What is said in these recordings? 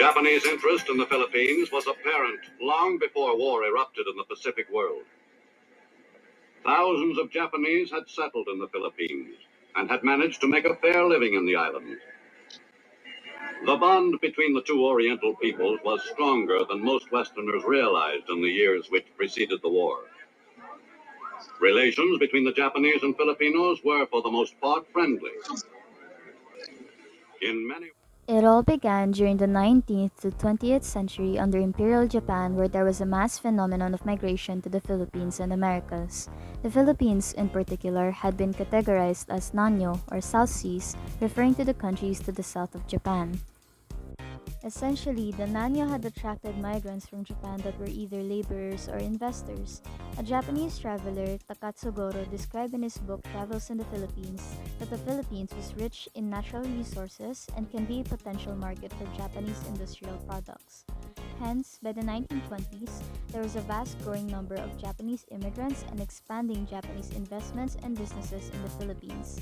Japanese interest in the Philippines was apparent long before war erupted in the Pacific world. Thousands of Japanese had settled in the Philippines and had managed to make a fair living in the island. The bond between the two Oriental peoples was stronger than most Westerners realized in the years which preceded the war. Relations between the Japanese and Filipinos were, for the most part, friendly. In many It all began during the 19th to 20th century under Imperial Japan, where there was a mass phenomenon of migration to the Philippines and Americas. The Philippines, in particular, had been categorized as Nanyo or South Seas, referring to the countries to the south of Japan. Essentially, the Nanyo had attracted migrants from Japan that were either laborers or investors. A Japanese traveler, Takatsugoro, described in his book Travels in the Philippines that the Philippines was rich in natural resources and can be a potential market for Japanese industrial products. Hence, by the 1920s, there was a vast growing number of Japanese immigrants and expanding Japanese investments and businesses in the Philippines.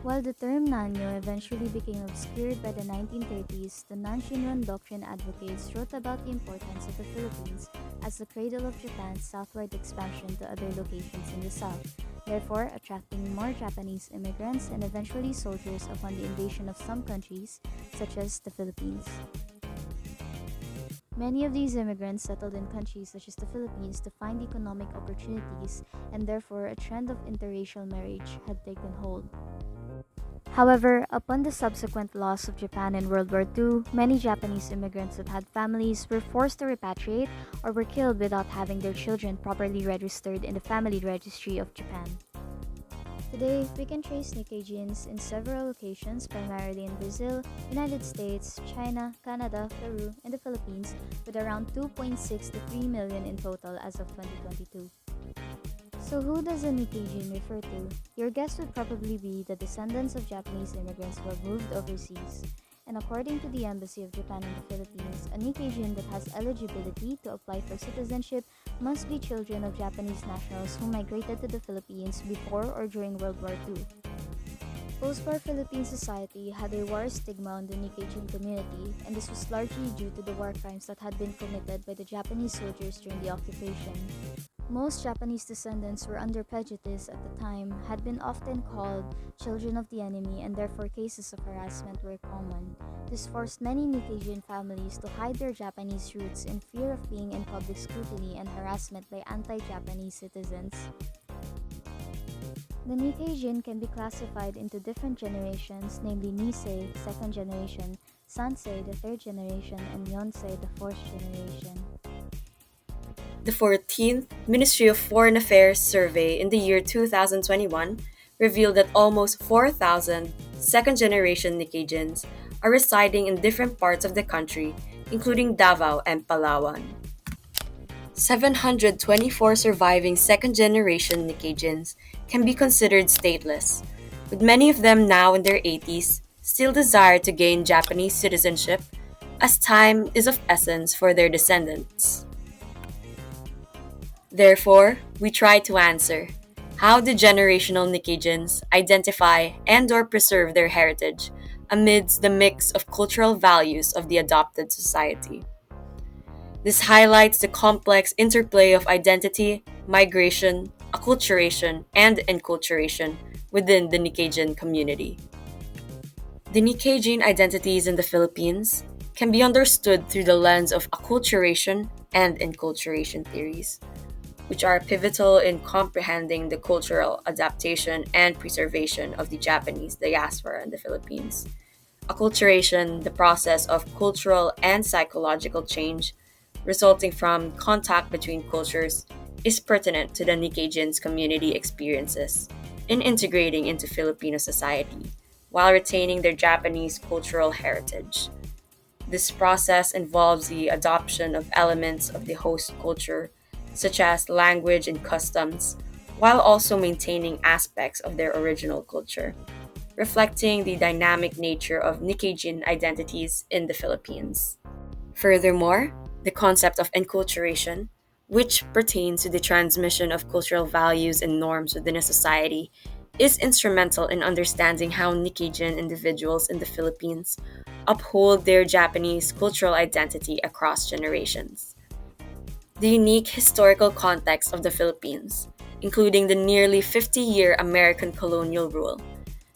While the term Nanyo eventually became obscured by the 1930s, the Nanshinron Doctrine advocates wrote about the importance of the Philippines as the cradle of Japan's southward expansion to other locations in the south, therefore attracting more Japanese immigrants and eventually soldiers upon the invasion of some countries, such as the Philippines. Many of these immigrants settled in countries such as the Philippines to find economic opportunities, and therefore a trend of interracial marriage had taken hold. However, upon the subsequent loss of Japan in World War II, many Japanese immigrants that had families were forced to repatriate or were killed without having their children properly registered in the family registry of Japan. Today, we can trace Nikkei-Jins in several locations, primarily in Brazil, United States, China, Canada, Peru, and the Philippines, with around 2.6 to 3 million in total as of 2022. So who does a Nikkei-Jin refer to? Your guess would probably be the descendants of Japanese immigrants who have moved overseas. And according to the Embassy of Japan in the Philippines, a Nikkei-Jin that has eligibility to apply for citizenship must be children of Japanese nationals who migrated to the Philippines before or during World War II. Post-war Philippine society had a war stigma on the Nikkei-Jin community, and this was largely due to the war crimes that had been committed by the Japanese soldiers during the occupation. Most Japanese descendants were under prejudice at the time, had been often called children of the enemy, and therefore cases of harassment were common. This forced many Nikkei-Jin families to hide their Japanese roots in fear of being in public scrutiny and harassment by anti-Japanese citizens. The Nikkei-Jin can be classified into different generations, namely Nisei, second generation, Sansei, the third generation, and Yonsei, the fourth generation. The 14th Ministry of Foreign Affairs survey in the year 2021 revealed that almost 4,000 second-generation Nikkei-Jins are residing in different parts of the country, including Davao and Palawan. 724 surviving second-generation Nikkei-Jins can be considered stateless, with many of them now in their 80s still desire to gain Japanese citizenship, as time is of essence for their descendants. Therefore, we try to answer, how do generational Nikkei-Jins identify and/or preserve their heritage amidst the mix of cultural values of the adopted society? This highlights the complex interplay of identity, migration, acculturation, and enculturation within the Nikkei-Jin community. The Nikkei-Jin identities in the Philippines can be understood through the lens of acculturation and enculturation theories, which are pivotal in comprehending the cultural adaptation and preservation of the Japanese diaspora in the Philippines. Acculturation, the process of cultural and psychological change resulting from contact between cultures, is pertinent to the Nikkei-Jin's community experiences in integrating into Filipino society while retaining their Japanese cultural heritage. This process involves the adoption of elements of the host culture, such as language and customs, while also maintaining aspects of their original culture, reflecting the dynamic nature of Nikkei-Jin identities in the Philippines. Furthermore, the concept of enculturation, which pertains to the transmission of cultural values and norms within a society, is instrumental in understanding how Nikkei-Jin individuals in the Philippines uphold their Japanese cultural identity across generations. The unique historical context of the Philippines, including the nearly 50-year American colonial rule,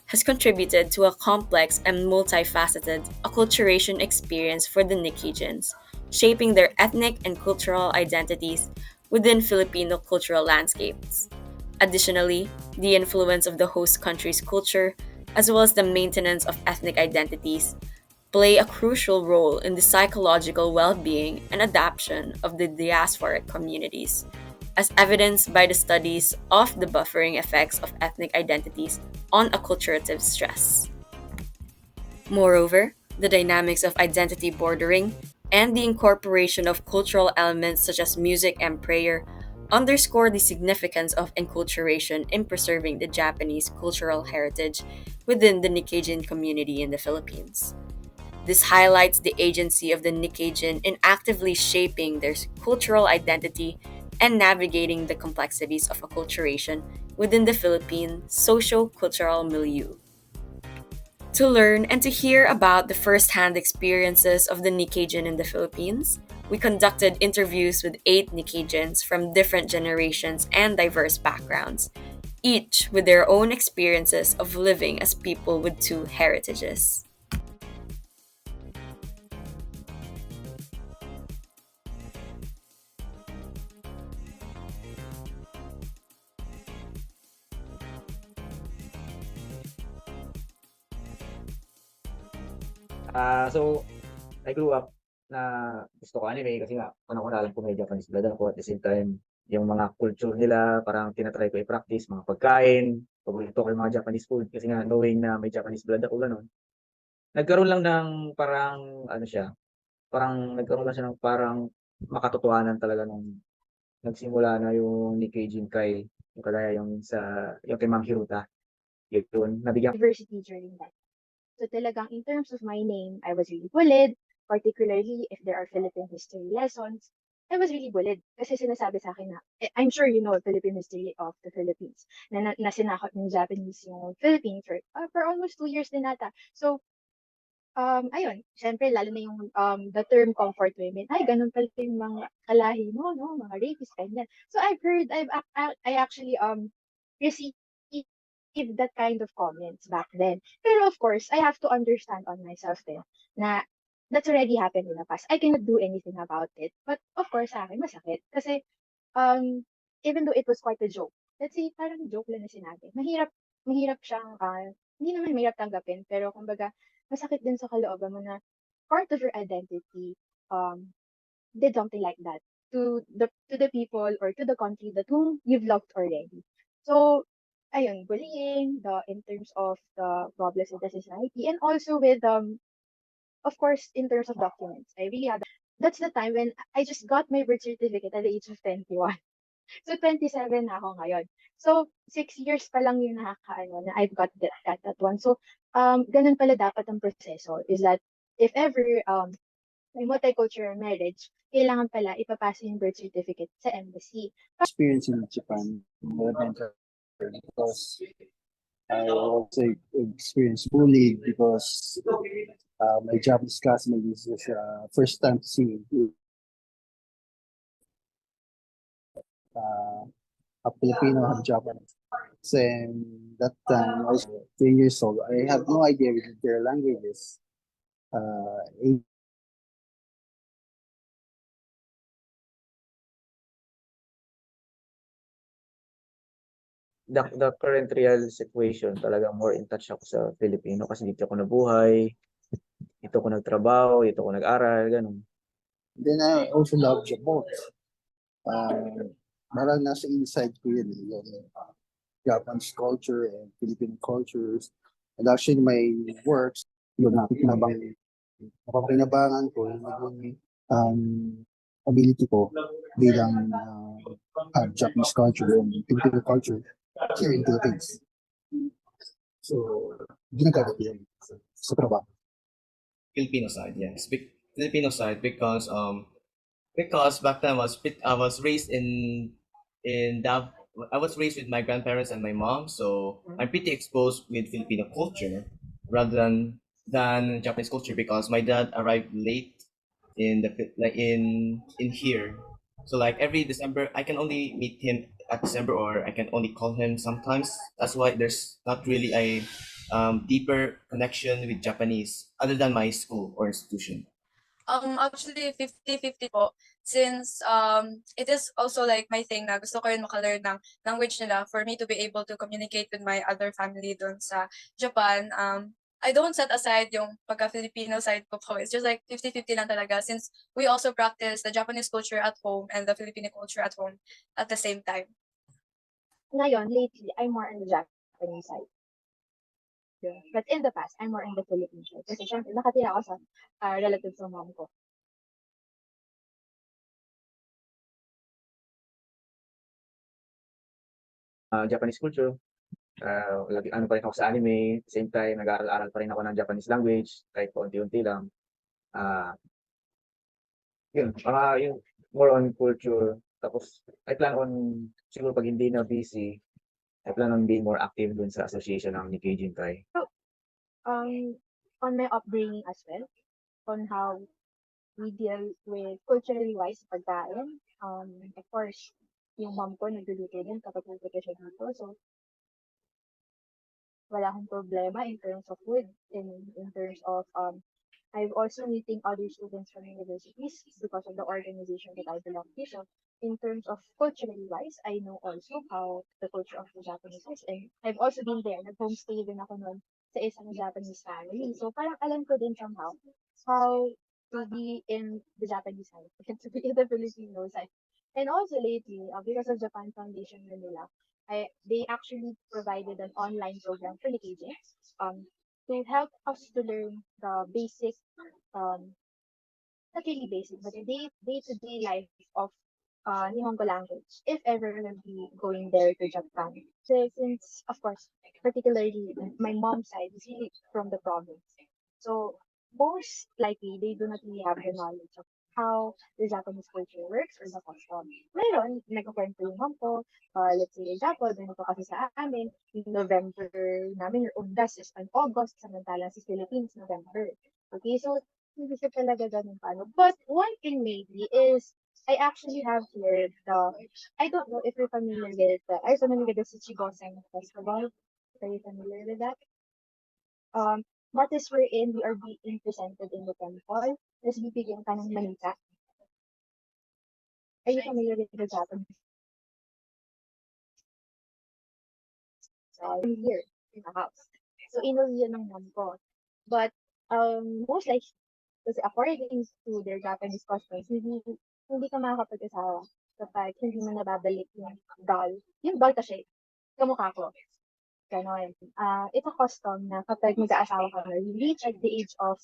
has contributed to a complex and multifaceted acculturation experience for the Nikkei-Jins, shaping their ethnic and cultural identities within Filipino cultural landscapes. Additionally, the influence of the host country's culture, as well as the maintenance of ethnic identities, play a crucial role in the psychological well being and adaptation of the diasporic communities, as evidenced by the studies of the buffering effects of ethnic identities on acculturative stress. Moreover, the dynamics of identity bordering and the incorporation of cultural elements such as music and prayer underscore the significance of enculturation in preserving the Japanese cultural heritage within the Nikkei-Jin community in the Philippines. This highlights the agency of the Nikkei-Jin in actively shaping their cultural identity and navigating the complexities of acculturation within the Philippine socio-cultural milieu. To learn and to hear about the first-hand experiences of the Nikkei-Jin in the Philippines, we conducted interviews with 8 Nikkei-Jins from different generations and diverse backgrounds, each with their own experiences of living as people with two heritages. So I grew up na gusto ko anime kasi nga unang-una alam ko may Japanese blood ako at the same time yung mga culture nila parang tina-try ko i-practice, mga pagkain, paborito ko yung mga Japanese food kasi nga knowing na may Japanese blood ako gano'n. Nagkaroon lang ng parang ano siya, parang nagkaroon lang siya ng parang makatotohanan talaga nung nagsimula na yung Nikkei Jinkai, yung kagaya yung kay Ma'am Hiruta, yun, nabigyan University during that. So talagang in terms of my name, I was really bullied, particularly if there are Philippine history lessons. I was really bullied kasi sinasabi sa akin na, I'm sure you know Philippine history of the Philippines, na sinakot ng Japanese yung Philippines for almost 2 years din nata. So, ayun, syempre, lalo na yung the term comfort women, ay, ganun pala yung mga kalahi mo, no, mga rapist, ganyan. So, I've heard, I actually received that kind of comments back then. Pero of course, I have to understand on myself din na that's already happened in the past. I cannot do anything about it. But of course, sa akin, masakit. Kasi, even though it was quite a joke, let's say, parang joke lang na sinabi, mahirap siyang, hindi naman mahirap tanggapin, pero kumbaga, masakit din sa kalooban mo na part of your identity, did something like that to the people or to the country that whom you've loved already. So, ayun, bullying, in terms of the problems in the society, and also with, of course, in terms of documents. I really had, that's the time when I just got my birth certificate at the age of 21. So, 27 na ako ngayon. So, 6 years pa lang yung nakakaano na I've got that one. So, ganun pala dapat ang proseso is that if ever, may multicultural marriage, kailangan pala ipapasa yung birth certificate sa embassy. Experience in Japan elementary because I also experienced bullying because my Japanese classmate is first time to see a Filipino and Japanese. So that time I was 10 years old. I have no idea with their languages. the current real situation talagang more in touch ako sa Filipino kasi dito ako nabuhay, dito ako nagtrabaho, dito ako nag-aral, ganun. Then I also love Japan. Marang nasa inside ko yun, yung Japanese culture and Philippine cultures. And actually my works, yun napapakinabangan ko yung naging ability ko bilang Japanese culture and Filipino culture here in the Philippines. So, ginagamit yun sa trabaho. Filipino side, yes. Filipino side because back then I was raised in I was raised with my grandparents and my mom, so I'm pretty exposed with Filipino culture rather than Japanese culture because my dad arrived late in the like in here. So like every December, I can only meet him at December, or I can only call him sometimes. That's why there's not really a deeper connection with Japanese other than my school or institution. Actually 50-50 po. Since it is also like my thing na gusto ko rin maka-learn ng language nila for me to be able to communicate with my other family dun sa Japan. I don't set aside yung pagka-Filipino side ko po. It's just like 50-50 lang talaga since we also practice the Japanese culture at home and the Filipino culture at home at the same time. Ngayon, lately, I'm more on the Japanese side. Yeah. But in the past, I'm more on the Philippine side. Kasi syempre, nakatira ako sa relatives ng mom ko. Japanese culture. Ano pa rin ako sa anime, same time nag-aaral-aral pa rin ako ng Japanese language kahit paunti-unti lang. Yun, yung more on culture. Tapos I plan on siguro pag hindi na busy, I plan on being more active dun sa association ng Nikkei-Jin. On my upbringing as well, on how we deal with culturally wise pagkain. Of course, yung mom ko nagluluto din kapag pupunta siya dito. So, wala akong problema in terms of food, in terms of I've also meeting other students from universities because of the organization that I belong to. So in terms of culturally wise, I know also how the culture of the Japanese is. And I've also been there. Nag-homestay din ako noon sa isang Japanese family. So parang alam ko din somehow how to be in the Japanese side and to be in the Filipino side. And also lately, because of Japan Foundation Manila, they actually provided an online program for the agents to help us to learn the basic, um, not really basic, but the day-to-day life of Nihongo language, if ever we'll be going there to Japan. So since, of course, particularly my mom's side is really from the province. So most likely, they do not really have the knowledge of how the Japanese culture works or the custom. Meron, nagkukwento yung mom ko, let's say example, ganito kasi sa amin, yung November namin, your Undas is on August, samantalang sa Philippines, November. Okay, so hindi siya talaga ganun paano. But one thing maybe is I actually have here I don't know if you're familiar with are you familiar with the Shichigosen Festival? Are you familiar with that? Um, that is wherein we are being presented in the temple. Tapos bibigyan ka ng manita. Are you familiar with the Japanese? Here in the house. So, inuwi yun ng mom ko. But, most likely, kasi according to their Japanese customs, hindi ka makakapag-asawa kapag hindi mo nababalik yung doll. Yung doll kasi, kamukha ko. Ganon. It's a custom na kapag mag-aasawa ka na, you reach at the age of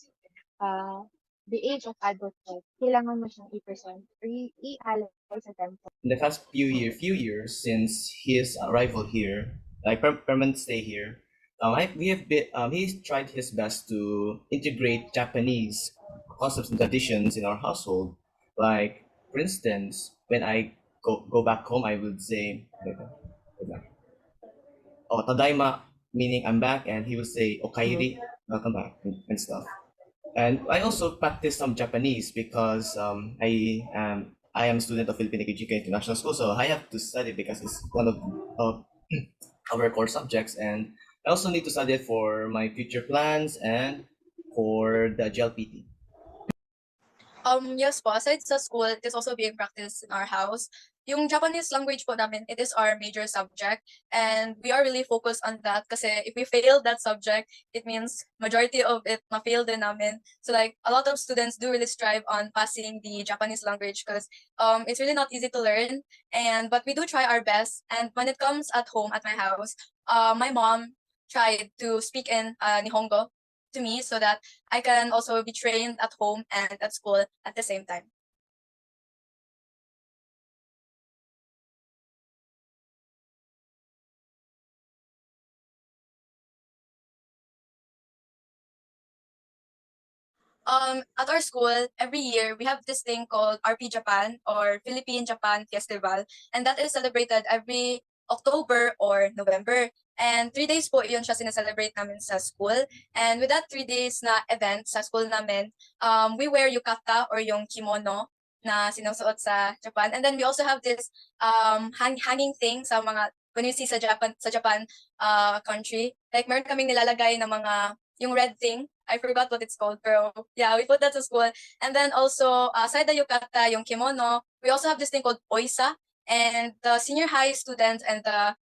adulthood, kailangan mo siyang i-present or i-alay sa temple. In the past few years since his arrival here, like permanent stay here, he's tried his best to integrate Japanese customs and traditions in our household. Like for instance, when I go back home, I would say, "Oh, tadaima," meaning I'm back, and he would say, "Okairi," welcome back, and stuff. And I also practice some Japanese because I am a student of Philippine Nikkei-Jin International School, so I have to study because it's one of our core subjects, and I also need to study it for my future plans and for the GLPT. Yes po, aside sa school, it is also being practiced in our house. Yung Japanese language po namin, it is our major subject and we are really focused on that kasi if we fail that subject, it means majority of it ma-fail din namin. So like a lot of students do really strive on passing the Japanese language because it's really not easy to learn but we do try our best. And when it comes at home at my house, my mom tried to speak in Nihongo to me so that I can also be trained at home and at school at the same time. At our school, every year we have this thing called RP Japan or Philippine Japan Festival, and that is celebrated every October or November. And 3 days po yun siya sinaselebrate namin sa school. And with that 3 days na event sa school namin, we wear yukata or yung kimono na sinusuot sa Japan. And then we also have this hanging thing sa mga, when you see sa Japan country, like meron kaming nilalagay na mga, yung red thing, I forgot what it's called, pero yeah, we put that to school. And then also, aside the yukata, yung kimono, we also have this thing called oisa, and the senior high students and the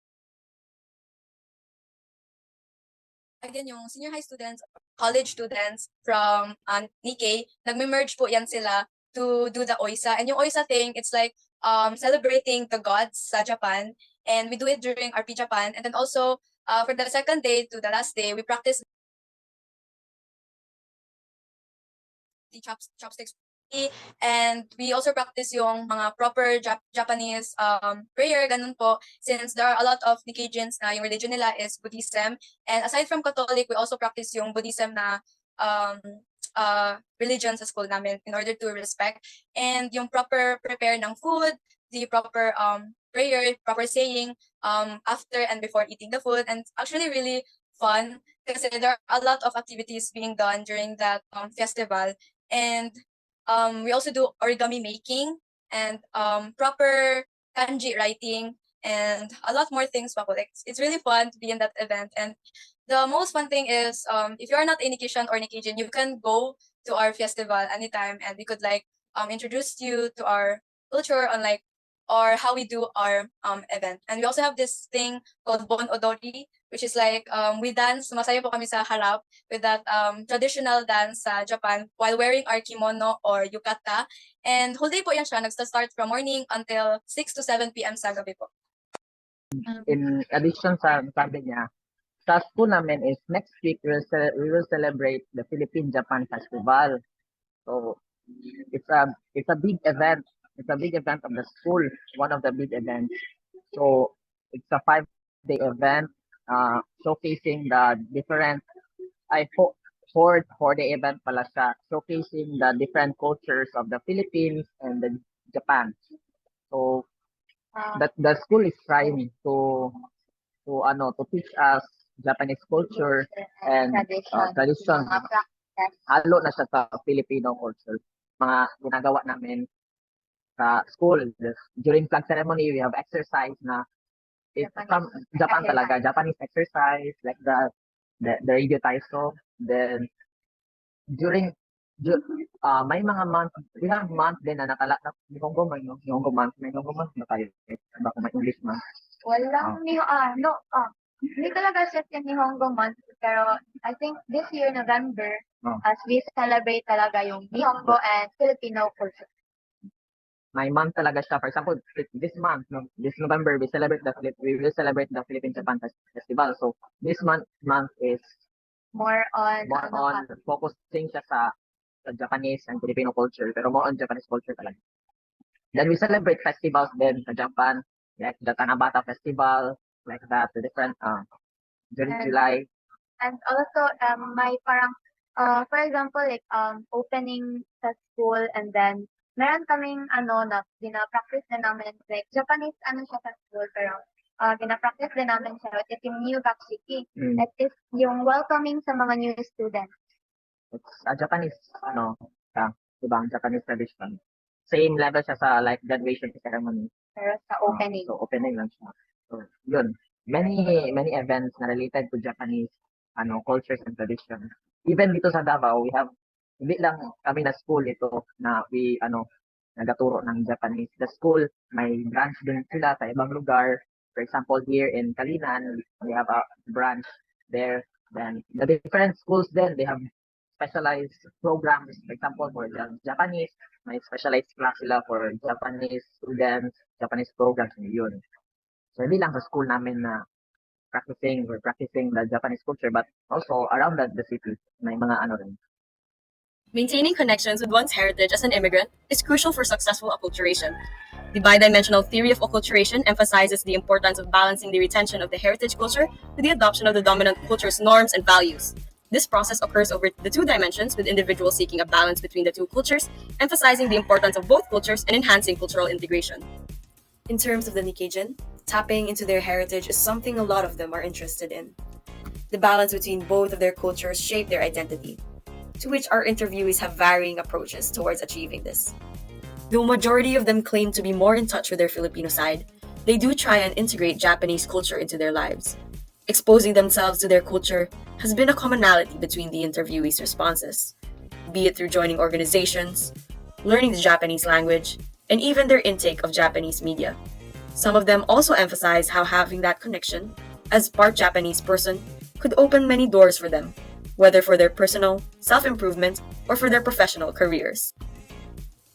again, yung senior high students, college students from Nikkei, nagme-merge po yan sila to do the oisa. And yung oisa thing, it's like celebrating the gods sa Japan. And we do it during RP Japan. And then also, for the second day to the last day, we practice the chopsticks. And we also practice yung mga proper Japanese prayer, ganun po, since there are a lot of Nikkei-Jins na yung religion nila is Buddhism. And aside from Catholic, we also practice yung Buddhism na religion sa school namin in order to respect. And yung proper prepare ng food, the proper prayer, proper saying after and before eating the food. And actually really fun kasi there are a lot of activities being done during that festival. And we also do origami making and proper kanji writing and a lot more things. Like, it's really fun to be in that event. And the most fun thing is if you're not a Nikkei-Shan or Nikkei-Jin, you can go to our festival anytime and we could like introduce you to our culture on like or how we do our event. And we also have this thing called Bon Odori, which is like we dance, sumasayo po kami sa harap with that traditional dance sa Japan while wearing our kimono or yukata. And whole day po yan siya, nagsta-start from morning until 6 to 7 p.m. sa gabi po. In addition sa sabi niya, sa school namin is next week we will celebrate the Philippine-Japan Festival. So it's a big event. It's a big event of the school, one of the big events. So it's a 5-day event showcasing the different, I hope, 4-day event pala siya, showcasing the different cultures of the Philippines and the Japan. So that the school is trying to teach us Japanese culture and tradition. Halo na siya sa Filipino culture. Mga ginagawa namin sa school. During flag ceremony, we have exercise na it's from Japan talaga, Japanese exercise like the radio taisho. Then during may mga month, we have month din na nakala na Nihongo man, no? Nihongo month na tayo. Baka may English month. Walang hindi talaga set yung Nihongo month, pero I think this year, November, as we celebrate talaga yung Nihongo and Filipino culture. May month talaga siya. For example, this month, no, this November, we will celebrate the Philippine-Japan Festival. So this month is More on focusing siya sa Japanese and Filipino culture, pero more on Japanese culture talaga. Then we celebrate festivals din sa Japan, like the Tanabata Festival, like that, the different during July. And also, may parang, for example, like, opening sa school, and then, meron kaming, na pinapractice din namin, like, Japanese, siya sa school, pero, pinapractice din namin siya, it is yung New Varsity. That is yung welcoming sa mga new students. It's a Japanese, ibang Japanese tradition. Same level siya sa, like, graduation ceremony. Pero sa opening. So, opening lang siya. So, yun. Many events na related to Japanese cultures and traditions. Even dito sa Davao, we have hindi lang kami na school ito na we nagaturo ng Japanese. The school may branch din sila sa ibang lugar. For example, here in Kalinan, we have a branch there. Then the different schools then they have specialized programs. For example, for the Japanese, may specialized class sila for Japanese students, Japanese programs yun. So hindi lang sa school namin na we're practicing the Japanese culture, but also around the city, may mga rin. Maintaining connections with one's heritage as an immigrant is crucial for successful acculturation. The bidimensional theory of acculturation emphasizes the importance of balancing the retention of the heritage culture with the adoption of the dominant culture's norms and values. This process occurs over the two dimensions, with individuals seeking a balance between the two cultures, emphasizing the importance of both cultures and enhancing cultural integration. In terms of the Nikkei-Jin, tapping into their heritage is something a lot of them are interested in. The balance between both of their cultures shape their identity, to which our interviewees have varying approaches towards achieving this. Though majority of them claim to be more in touch with their Filipino side, they do try and integrate Japanese culture into their lives. Exposing themselves to their culture has been a commonality between the interviewees' responses, be it through joining organizations, learning the Japanese language, and even their intake of Japanese media. Some of them also emphasize how having that connection, as part Japanese person, could open many doors for them, whether for their personal, self-improvement, or for their professional careers.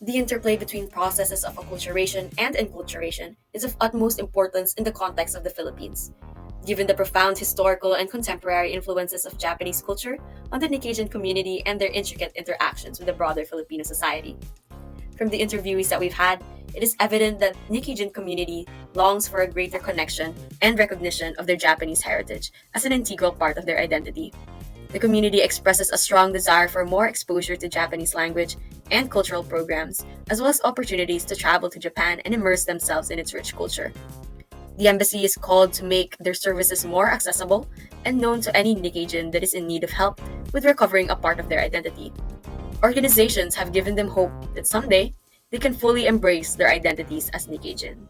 The interplay between processes of acculturation and enculturation is of utmost importance in the context of the Philippines, given the profound historical and contemporary influences of Japanese culture on the Nikkei-Jin community and their intricate interactions with the broader Filipino society. From the interviewees that we've had, it is evident that Nikkei-Jin community longs for a greater connection and recognition of their Japanese heritage as an integral part of their identity. The community expresses a strong desire for more exposure to Japanese language and cultural programs, as well as opportunities to travel to Japan and immerse themselves in its rich culture. The embassy is called to make their services more accessible and known to any Nikkei-Jin that is in need of help with recovering a part of their identity. Organizations have given them hope that someday they can fully embrace their identities as Nikkei-Jin.